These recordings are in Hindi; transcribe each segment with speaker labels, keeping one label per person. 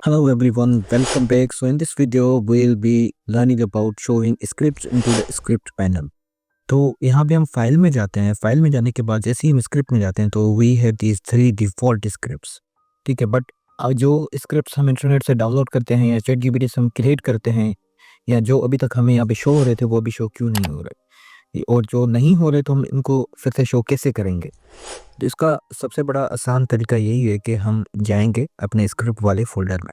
Speaker 1: Hello everyone, welcome back. So in this video we'll be learning about showing scripts into the script panel. तो यहाँ पे हम फाइल में जाते हैं। फाइल में जाने के बाद जैसे ही हम स्क्रिप्ट में जाते हैं तो we have these 3 default scripts. ठीक है, बट जो स्क्रिप्ट्स हम इंटरनेट से डाउनलोड करते हैं या चैटजीपीटी से हम क्रिएट करते हैं या जो अभी तक हमें यहाँ पे शो हो रहे थे वो अभी शो क्यों नहीं हो रहे, और जो नहीं हो रहे तो हम इनको फिर से शो कैसे करेंगे। तो इसका सबसे बड़ा आसान तरीका यही है कि हम जाएंगे अपने स्क्रिप्ट वाले फ़ोल्डर में।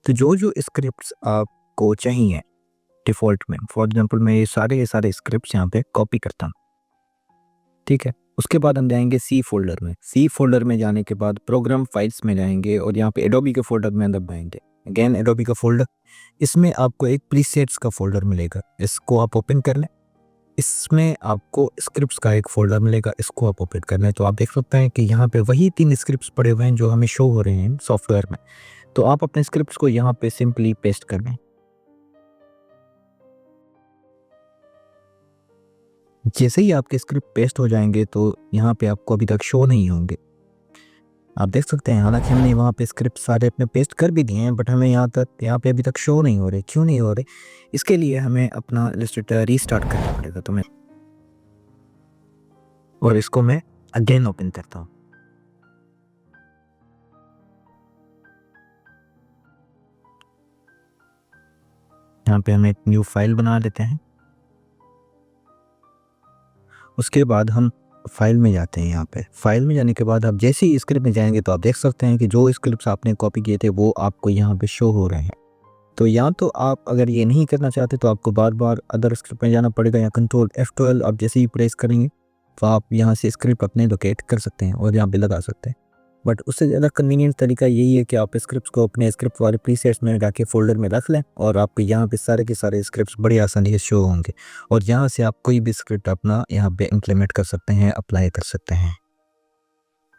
Speaker 1: तो जो स्क्रिप्ट्स आपको चाहिए डिफ़ॉल्ट में, फॉर एग्ज़ाम्पल मैं ये सारे स्क्रिप्ट्स यहाँ पे कॉपी करता हूँ, ठीक है? उसके बाद हम जाएँगे सी फ़ोल्डर में। सी फ़ोल्डर में जाने के बाद प्रोग्राम फाइल्स में जाएँगे और यहाँ पे एडोबी के फ़ोल्डर में दबाएँगे। अगेन एडोबी का फ़ोल्डर, इसमें आपको एक प्रीसेट्स का फ़ोल्डर मिलेगा, इसको आप ओपन कर लें। इसमें आपको स्क्रिप्ट्स का एक फ़ोल्डर मिलेगा, इसको आप ओपन कर लें। तो आप देख सकते हैं कि यहाँ पे वही 3 स्क्रिप्ट्स पड़े हुए हैं जो हमें शो हो रहे हैं सॉफ्टवेयर में। तो आप अपने स्क्रिप्ट्स को यहाँ पे सिंपली पेस्ट कर लें। जैसे ही आपके स्क्रिप्ट पेस्ट हो जाएँगे तो यहाँ पे आपको अभी तक शो नहीं होंगे। आप देख सकते हैं, हालाँकि हमने वहाँ पे स्क्रिप्ट सारे अपने पेस्ट कर भी दिए हैं, बट हमें यहाँ पे अभी तक शो नहीं हो रहे। क्यों नहीं हो रहे? इसके लिए हमें अपना इलस्ट्रेटर रीस्टार्ट करना पड़ेगा। तो मैं इसको मैं अगेन ओपन करता हूँ। यहाँ पे हम एक न्यू फाइल बना लेते हैं। उसके बाद हम फाइल में जाते हैं। यहाँ पे फाइल में जाने के बाद आप जैसे ही स्क्रिप्ट में जाएंगे तो आप देख सकते हैं कि जो स्क्रिप्ट्स आपने कॉपी किए थे वो आपको यहाँ पे शो हो रहे हैं। तो या तो आप अगर ये नहीं करना चाहते तो आपको बार बार अदर स्क्रिप्ट में जाना पड़ेगा, या कंट्रोल F12 आप जैसे ही प्रेस करेंगे तो आप यहाँ से स्क्रिप्ट अपने लोकेट कर सकते हैं और यहाँ पे लगा सकते हैं। बट उससे ज़्यादा कन्वीनियंट तरीका यही है कि आप स्क्रिप्ट्स को अपने स्क्रिप्ट वाले प्रीसेट्स में जाके फ़ोल्डर में रख लें और आपको यहाँ पे सारे के सारे स्क्रिप्ट्स बड़ी आसानी से शो होंगे और यहाँ से आप कोई भी स्क्रिप्ट अपना यहाँ पे इम्प्लीमेंट कर सकते हैं, अप्लाई कर सकते हैं।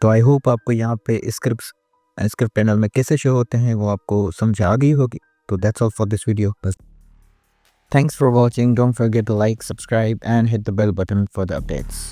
Speaker 1: तो आई होप आपको यहाँ पे स्क्रिप्ट पैनल में कैसे शो होते हैं वो आपको समझ आ गई होगी। तो that's all for this video. बस thanks for watching. Don't forget to like, subscribe and hit the bell button for the updates.